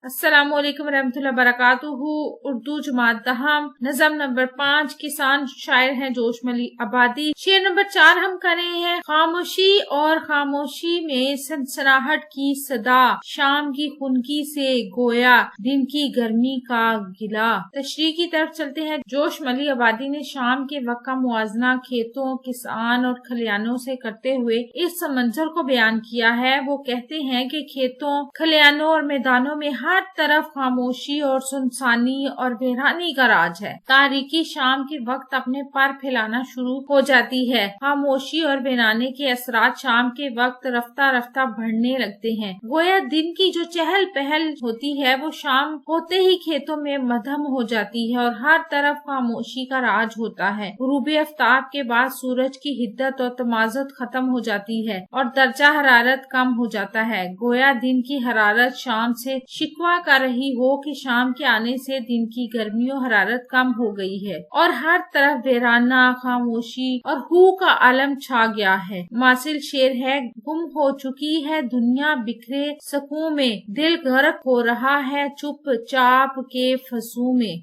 السلام علیکم ورحمۃ اللہ وبرکاتہ۔ اردو جماعت دہم نظم نمبر 5 کسان شاعر ہیں جوش ملی آبادی۔ شعر نمبر 4 ہم کر رہے ہیں۔ خاموشی اور خاموشی میں سنسناہٹ کی صدا، شام کی خنکی سے گویا دن کی گرمی کا گلا۔ تشریح کی طرف چلتے ہیں۔ جوش ملی آبادی نے شام کے وقت کا موازنہ کھیتوں، کسان اور کھلیانوں سے کرتے ہوئے اس منظر کو بیان کیا ہے۔ وہ کہتے ہیں کہ کھیتوں، کھلیانوں اور میدانوں میں ہر طرف خاموشی اور سنسانی اور ویرانی کا راج ہے۔ تاریکی شام کے وقت اپنے پر پھیلانا شروع ہو جاتی ہے۔ خاموشی اور ویرانے کے اثرات شام کے وقت رفتہ رفتہ بڑھنے لگتے ہیں۔ گویا دن کی جو چہل پہل ہوتی ہے وہ شام ہوتے ہی کھیتوں میں مدھم ہو جاتی ہے اور ہر طرف خاموشی کا راج ہوتا ہے۔ غروب آفتاب کے بعد سورج کی حدت اور تمازت ختم ہو جاتی ہے اور درجہ حرارت کم ہو جاتا ہے۔ گویا دن کی حرارت شام سے شکوہ کر رہی ہو کہ شام کے آنے سے دن کی گرمی و حرارت کم ہو گئی ہے اور ہر طرف ویرانہ، خاموشی اور ہو کا عالم چھا گیا ہے۔ ماصل شعر ہے۔ گم ہو چکی ہے دنیا بکھرے سکوں میں، دل غرق ہو رہا ہے چپ چاپ کے فضوں میں۔